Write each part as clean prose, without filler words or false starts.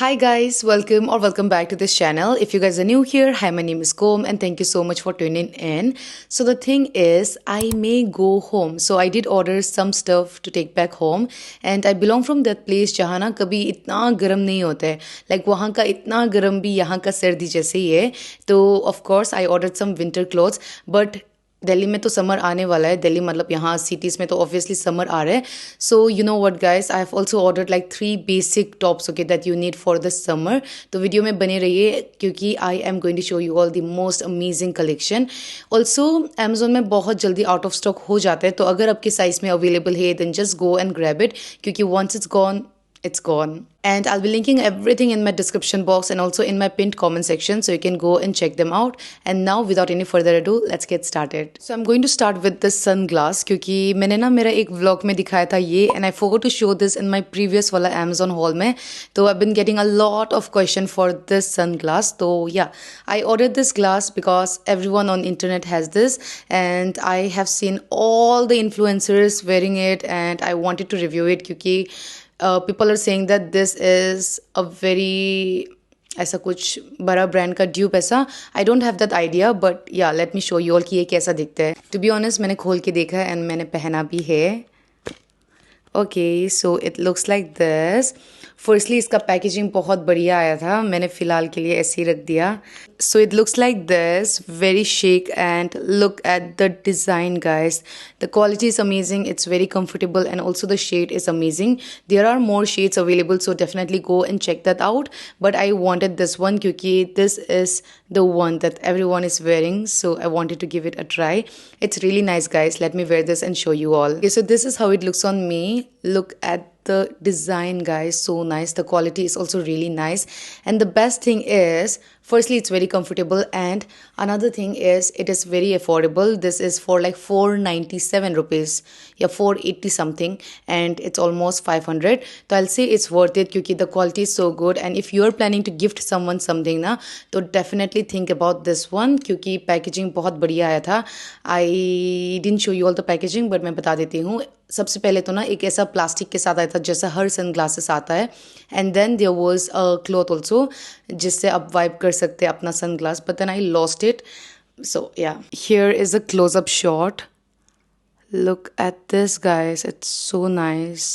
Hi guys, welcome back to this channel. If you guys are new here, hi, my name is Kom and thank you so much for tuning in. So the thing is, I may go home. So I did order some stuff to take back home and I belong from that place जहाँ ना कभी इतना गर्म नहीं होता है. Like वहाँ का इतना गर्म भी यहाँ का सर्दी जैसे ही है. तो of course I ordered some winter clothes but Delhi में तो समर आने वाला है. दिल्ली मतलब यहाँ सिटीज़ में तो ऑब्वियसली समर आ रहा है. So you know what guys, I have also ordered like 3 basic tops okay that you need for the summer. तो वीडियो में बने रहिए क्योंकि I am going to show you all the most amazing collection. Also Amazon में बहुत जल्दी out of stock हो जाता है, तो अगर आपके साइज में अवेलेबल है then just go and grab it क्योंकि once it's gone it's gone. And I'll be linking everything in my description box and also in my pinned comment section so you can go and check them out. And now without any further ado, let's get started. So I'm going to start with this sunglass क्योंकि मैंने ना मेरा एक vlog में दिखाया था ये and I forgot to show this in my previous वाला Amazon haul में. तो I've been getting a lot of question for this sunglass. तो yeah, I ordered this glass because everyone on internet has this and I have seen all the influencers wearing it and I wanted to review it क्योंकि people are saying that this is a very ऐसा कुछ बड़ा brand का dupe ऐसा. I don't have that idea but ya let me show you all कि ये कैसा दिखता है. टू बी ऑनेस्ट मैंने खोल के देखा एंड मैंने पहना भी है. Okay so it looks like this. Firstly इसका पैकेजिंग बहुत बढ़िया आया था, मैंने फ़िलहाल के लिए ऐसे ही रख दिया. So it looks like this, very shake and look at the design guys. The quality is amazing, it's very comfortable and also the shade is amazing. There are more shades available so definitely go and check that out. But I wanted this one क्योंकि this is the one that everyone is wearing, so I wanted to give it a try. It's really nice guys, let me wear this and show you all. Okay, so this is how it looks on me. Look at the design guys, so nice. The quality is also really nice and the best thing is firstly it's very comfortable and another thing is it is very affordable. This is for like 497 rupees, yeah, 480 something and it's almost 500. So I'll say it's worth it क्योंकि the quality is so good and if you're planning to gift someone something ना तो definitely think about this one क्योंकि packaging बहुत बढ़िया आया था. I didn't show you all the packaging but मैं बता देती हूँ. सबसे पहले तो ना एक ऐसा प्लास्टिक के साथ आया था जैसा हर सन ग्लासेस आता है and then there was a cloth also जिससे आप वाइप कर सकते हैं अपना sunglass but then I lost it. So ya here is a close up shot. Look at this guys, it's so nice.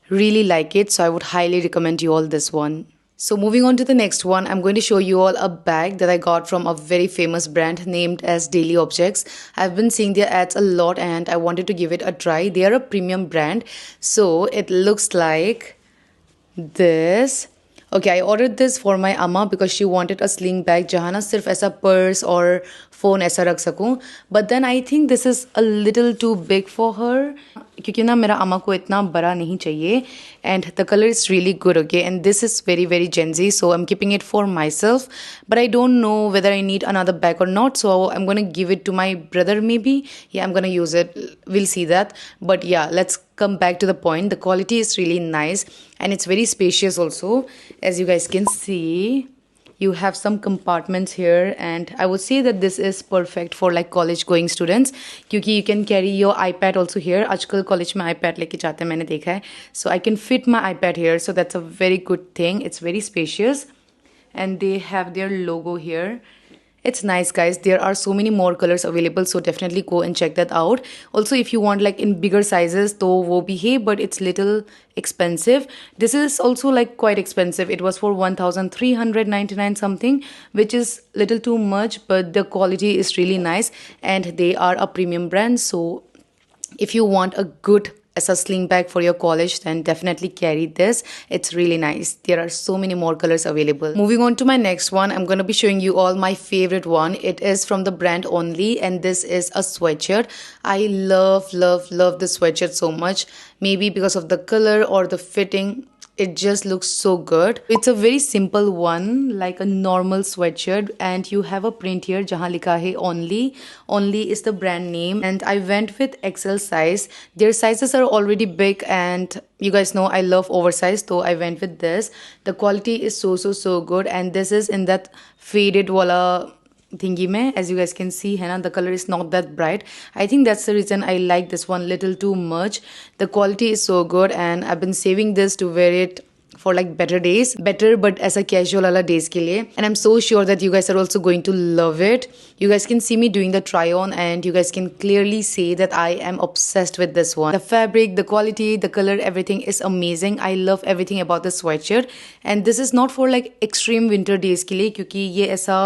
Really like it, so I would highly recommend you all this one. So moving on to the next one, I'm going to show you all a bag that I got from a very famous brand named as Daily Objects. I've been seeing their ads a lot and I wanted to give it a try. They are a premium brand. So it looks like this. Okay, I ordered this for my amma because she wanted a sling bag जहाँ ना सिर्फ ऐसा purse और phone ऐसा रख सकूँ. But then I think this is a little too big for her क्योंकि ना मेरा अम्मा को इतना बड़ा नहीं चाहिए and the color is really good. Okay, and this is very very Gen Z, so I'm keeping it for myself but I don't know whether I need another bag or not, so I'm gonna give it to my brother maybe. Yeah, I'm gonna use it, we'll see that. But yeah, let's come back to the point. The quality is really nice and it's very spacious also. As you guys can see, you have some compartments here and I would say that this is perfect for like college going students क्योंकि you can carry your iPad also here. आजकल college में iPad लेके जाते हैं मैंने देखा है, so I can fit my iPad here, so that's a very good thing. It's very spacious and they have their logo here. It's nice guys, there are so many more colors available so definitely go and check that out. Also if you want like in bigger sizes तो वो भी है but it's little expensive. This is also like quite expensive. It was for 1399 something which is little too much but the quality is really nice and they are a premium brand. So if you want a good as a sling bag for your college then definitely carry this. It's really nice. There are so many more colors available. Moving on to my next one, I'm going to be showing you all my favorite one. It is from the brand Only and this is a sweatshirt. I love this sweatshirt so much, maybe because of the color or the fitting. It just looks so good. It's a very simple one like a normal sweatshirt and you have a print here जहाँ लिखा है Only. Only is the brand name and I went with XL size. Their sizes are already big and you guys know I love oversized, so I went with this. The quality is so good and this is in that faded wala thingy mein. As you guys can see है ना, the color is not that bright. I think that's the reason I like this one little too much. The quality is so good and I've been saving this to wear it for like better days, better but as a casual wala days ke liye. And I'm so sure that you guys are also going to love it. You guys can see me doing the try on and you guys can clearly see that I am obsessed with this one. The fabric, the quality, the color, everything is amazing. I love everything about the sweatshirt. And this is not for like extreme winter days के लिए, क्योंकि ये ऐसा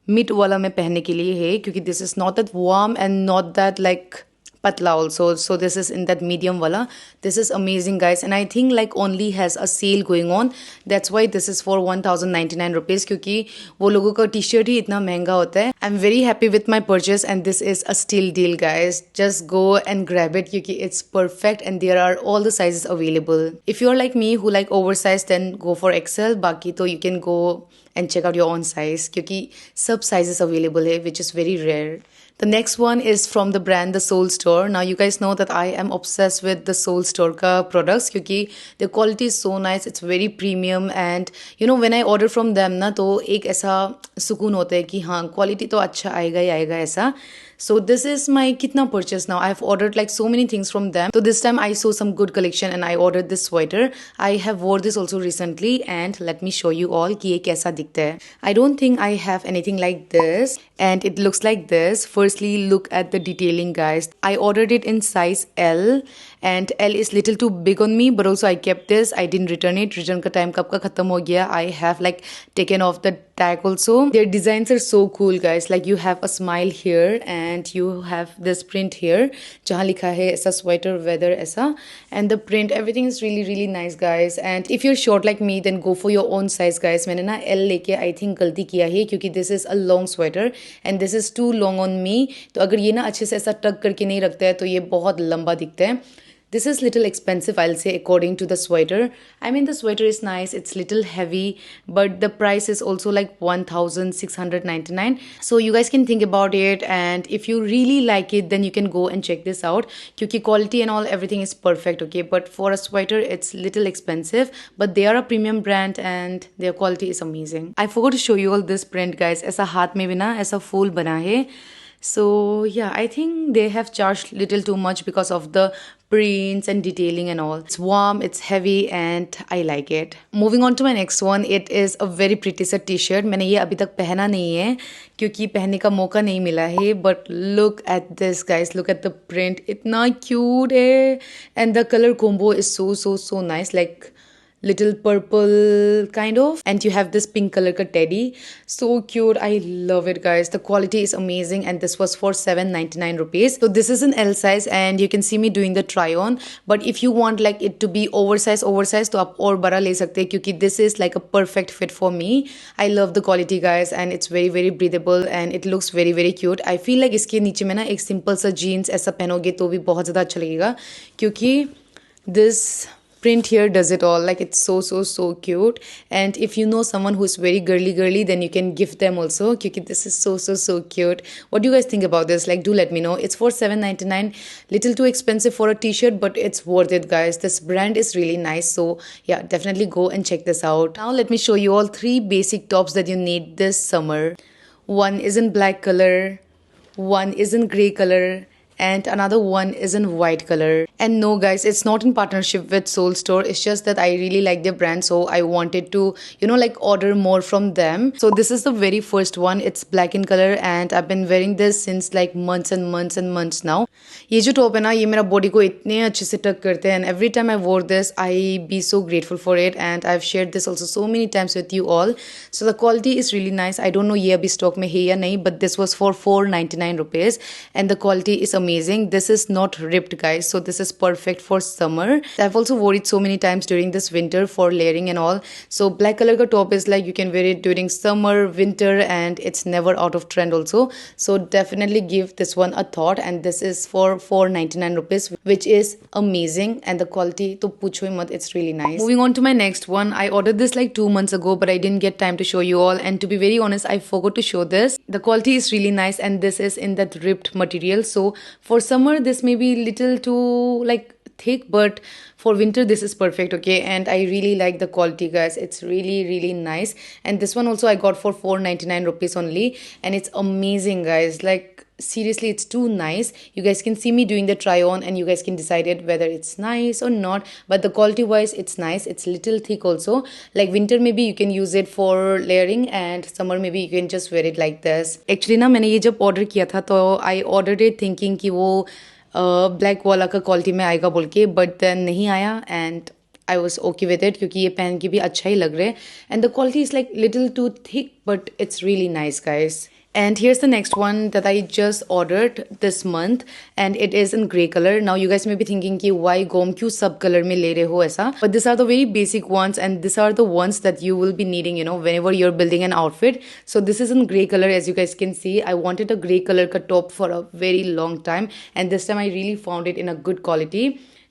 mid वाला में पहनने के लिए है, क्योंकि this is not that warm and not that like patla also. So this is in that medium wala. This is amazing guys, and I think like only has a sale going on. That's why this is for 1099 rupees, क्योंकि वो लोगों का T-shirt ही इतना महंगा होता है. I'm very happy with my purchase and this is a steal deal guys. Just go and grab it क्योंकि it's perfect and there are all the sizes available. If you're like me who like oversized, then go for XL. बाकी तो you can go and check out your own size क्योंकि सब sizes available है, which is very rare. The next one is from the brand The Soul Store. Now you guys know that I am obsessed with the Soul Store ka products क्योंकि the quality is so nice, it's very premium and you know when I order from them ना तो एक ऐसा सुकून होता है कि हाँ quality तो अच्छा आएगा ही आएगा ऐसा. So this is my kitna purchase now. I've ordered like so many things from them. So this time I saw some good collection and I ordered this sweater. I have wore this also recently and let me show you all कि ये कैसा दिखता है. I don't think I have anything like this and it looks like this. Firstly, look at the detailing guys. I ordered it in size L and L is little too big on me, but also I kept this. I didn't return it. Return ka time kab ka khatam ho gaya. I have like taken off the tag also. Their designs are so cool guys. Like you have a smile here and you have this print here jahan likha hai aisa sweater weather aisa, and the print everything is really really nice guys. And if you're short like me then go for your own size guys. मैंने ना L लेके I think गलती किया है क्योंकि this is a long sweater and this is too long on me. तो अगर ये ना अच्छे से ऐसा टक करके नहीं रखता है तो ये बहुत लंबा दिखता है. This is little expensive I'll say according to the sweater. I mean the sweater is nice, it's little heavy, but the price is also like 1699. So you guys can think about it and if you really like it then you can go and check this out. Kyunki quality and all everything is perfect, okay? But for a sweater it's little expensive, but they are a premium brand and their quality is amazing. I forgot to show you all this print guys. ऐसा हाथ में भी ना ऐसा फूल बना है. So yeah, I think they have charged little too much because of the prints and detailing and all. It's warm, it's heavy and I like it. Moving on to my next one, it is a very pretty सा t-shirt. मैंने ये अभी तक पहना नहीं है क्योंकि पहनने का मौका नहीं मिला है. But look at this guys, look at the print. इतना cute है and the color combo is so nice, like little purple kind of, and you have this pink color ka teddy. So cute, I love it guys. The quality is amazing and this was for 799 rupees. So this is an L size and you can see me doing the try on, but if you want like it to be oversized तो आप और बड़ा ले सकते हैं क्योंकि this is like a perfect fit for me. I love the quality guys and it's very breathable and it looks very cute. I feel like इसके नीचे में ना एक simple सा jeans ऐसा पहनोगे तो भी बहुत ज़्यादा अच्छा लगेगा क्योंकि this print here does it all. Like it's so cute, and if you know someone who's very girly then you can gift them also because this is so cute. What do you guys think about this? Like do let me know. It's for 799, little too expensive for a t-shirt, but it's worth it guys. This brand is really nice, so yeah, definitely go and check this out. Now let me show you all 3 basic tops that you need this summer. One is in black color, one is in gray color, and another one is in white color. And no guys, it's not in partnership with Soul Store. It's just that I really like their brand, so I wanted to, you know, like order more from them. So this is the very first one. It's black in color and I've been wearing this since like months and months now. ये जो top है ना, ये मेरा body को इतने अच्छे से टक करते हैं and every time I wore this I be so grateful for it, and I've shared this also so many times with you all. So the quality is really nice. I don't know ये अभी stock में है या नहीं, but this was for 499 rupees and the quality is amazing. This is not ripped guys, so this is perfect for summer. I've also wore it so many times during this winter for layering and all. So black color ka top is like you can wear it during summer, winter, and it's never out of trend also. So definitely give this one a thought, and this is for 499 rupees, which is amazing, and the quality to pucho hi mat, it's really nice. Moving on to my next one, I ordered this like 2 months ago, but I didn't get time to show you all, and to be very honest I forgot to show this. The quality is really nice and this is in that ripped material, so for summer this may be little too like thick, but for winter this is perfect, okay? And I really like the quality guys, it's really nice. And this one also I got for 499 rupees only, and it's amazing guys. Like seriously, it's too nice. You guys can see me doing the try on and you guys can decide it whether it's nice or not. But the quality wise, it's nice. It's little thick also. Like winter maybe you can use it for layering and summer maybe you can just wear it like this. Actually ना मैंने ये जब order किया था तो I ordered it thinking कि वो black वाला का क्वालिटी में आएगा बोल के, बट देन नहीं आया and I was okay with it क्योंकि ये पहन के भी अच्छा ही लग रहा है and the quality is like little too thick but it's really nice guys. And here's the next one that I just ordered this month and it is in grey color. Now you guys may be thinking कि why गोम क्यों सब color में ले रहे हो ऐसा, but these are the very basic ones and these are the ones that you will be needing, you know, whenever you're building an outfit. So this is in grey color as you guys can see. I wanted a grey color ka top for a very long time and this time I really found it in a good quality.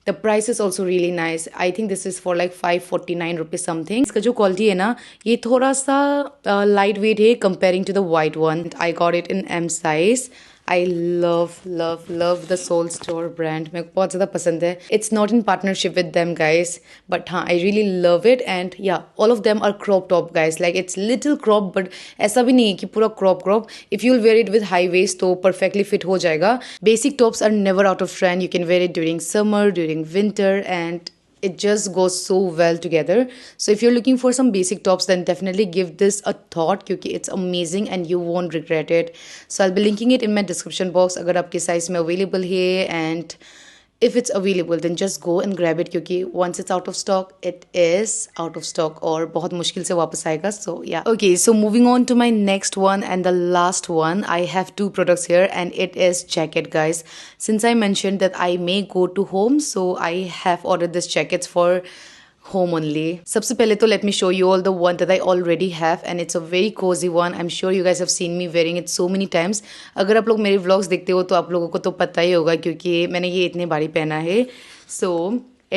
The price is also really nice. I think this is for like 549 rupees something. इसका जो quality है ना ये थोड़ा सा light weight है comparing to the white one. I got it in M size. I love the Soul Store brand. मेरे को बहुत ज़्यादा पसंद है. It's not in partnership with them guys, but हाँ I really love it and yeah all of them are crop top guys. Like it's little crop but ऐसा भी नहीं है कि पूरा crop. If you'll wear it with high waist तो perfectly fit हो जाएगा. Basic tops are never out of trend. You can wear it during summer, during winter and it just goes so well together. So if you're looking for some basic tops then definitely give this a thought क्योंकि it's amazing and you won't regret it. So I'll be linking it in my description box अगर आपके size में available है and if it's available then just go and grab it क्योंकि once it's out of stock it is out of stock और बहुत मुश्किल से वापस आएगा. So yeah, okay, so moving on to my next one and the last one. I have two products here and it is jacket guys. Since I mentioned that I may go to home so I have ordered this jackets for home only. सबसे पहले तो let me show you all the one that I already have and it's a very cozy one. I'm sure you guys have seen me wearing it so many times. अगर आप लोग मेरे vlogs देखते हो तो आप लोगों को तो पता ही होगा क्योंकि मैंने ये इतने बारी पहना है. So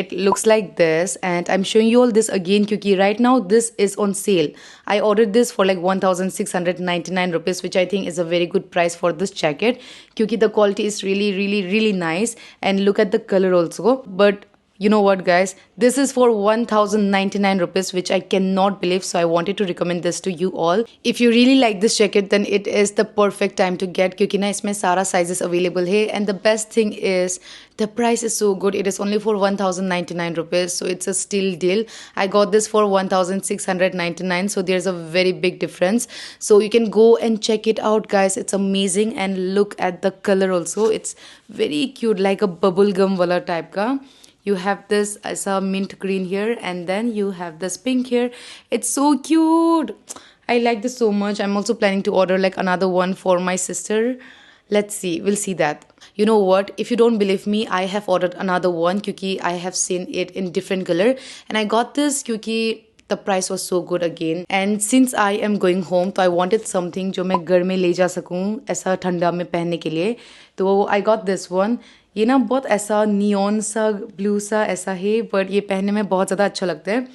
it looks like this and I'm showing you all this again क्योंकि right now this is on sale. I ordered this for like 1699 rupees which I think is a very good price for this jacket क्योंकि the quality is really nice and look at the color also. But you know what guys, this is for 1099 rupees which I cannot believe, so I wanted to recommend this to you all. If you really like this jacket then it is the perfect time to get क्योंकि ना इसमें सारा sizes available है and the best thing is the price is so good. It is only for 1099 rupees so it's a steal deal. I got this for 1699 so there's a very big difference. So you can go and check it out guys, it's amazing and look at the color also. It's very cute like a bubble gum wala type ka. You have this as a mint green here and then you have this pink here. It's so cute. I like this so much. I'm also planning to order like another one for my sister. Let's see, we'll see that. You know what, if you don't believe me, I have ordered another one क्योंकि I have seen it in different color and I got this क्योंकि the price was so good again and since I am going home तो I wanted something जो मैं घर में ले जा सकूँ ऐसा ठंडा में पहनने के लिए. तो I got this one. ये ना बहुत ऐसा नियॉन सा ब्लू सा ऐसा है बट ये पहनने में बहुत ज़्यादा अच्छा लगता है.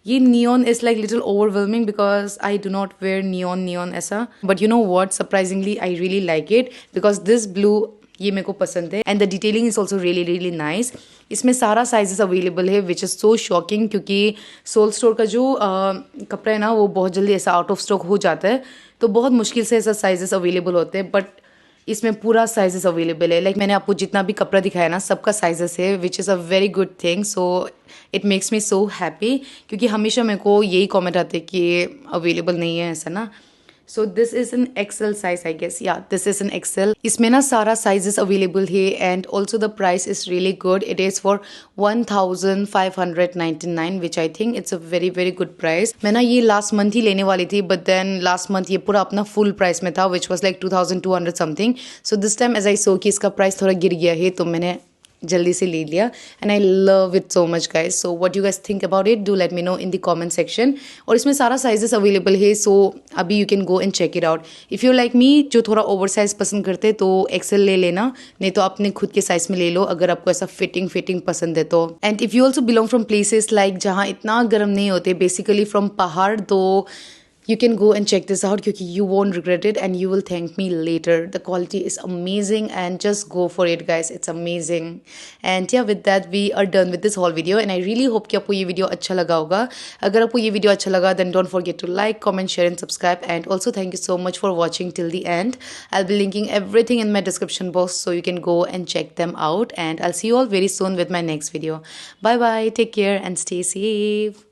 ये neon is like little overwhelming because I do not wear neon ऐसा but you know what, surprisingly I really like it because this blue ये मेरे को पसंद है and the detailing is also really nice. इसमें सारा साइजेस अवेलेबल है which is so shocking क्योंकि सोल स्टोर का जो कपड़ा है ना वो बहुत जल्दी ऐसा आउट ऑफ स्टॉक हो जाता है तो बहुत मुश्किल से ऐसा साइजेस अवेलेबल होते हैं बट इसमें पूरा साइजेस अवेलेबल है. लाइक मैंने आपको जितना भी कपड़ा दिखाया ना सबका साइजेस है which is a very good thing. So it makes me so happy क्योंकि हमेशा मेरे को यही कमेंट आते हैं कि अवेलेबल नहीं है ऐसा ना. So this is an XL size I guess. Yeah this is an XL. इसमें ना सारा साइजेस अवेलेबल है and also the price is really good. It is for 1599 which I think it's a very good price. मैं ना ये last month ही लेने वाली थी बट देन लास्ट मंथ ये पूरा अपना फुल प्राइस में था which was like 2200 something. So this time as I saw कि इसका प्राइस थोड़ा गिर गया है तो मैंने जल्दी से ले लिया and I love it so much guys. So what you guys think about it do let me know in the comment section. और इसमें सारा साइजेस अवेलेबल है सो अभी you can go and check it out. If you like me जो थोड़ा over size पसंद करते तो एक्सेल ले लेना, नहीं तो अपने खुद के साइज में ले लो अगर आपको ऐसा फिटिंग पसंद है तो. And if you also belong from places like जहाँ इतना गर्म नहीं होते बेसिकली फ्रॉम पहाड़ तो You can go and check this out क्योंकि you won't regret it and you will thank me later. The quality is amazing and just go for it guys. It's amazing. And yeah, with that we are done with this whole video and I really hope कि आपको ये video अच्छा लगा होगा. अगर आपको ये video अच्छा लगा then don't forget to like, comment, share and subscribe, and also thank you so much for watching till the end. I'll be linking everything in my description box so you can go and check them out, and I'll see you all very soon with my next video. Bye bye, take care and stay safe.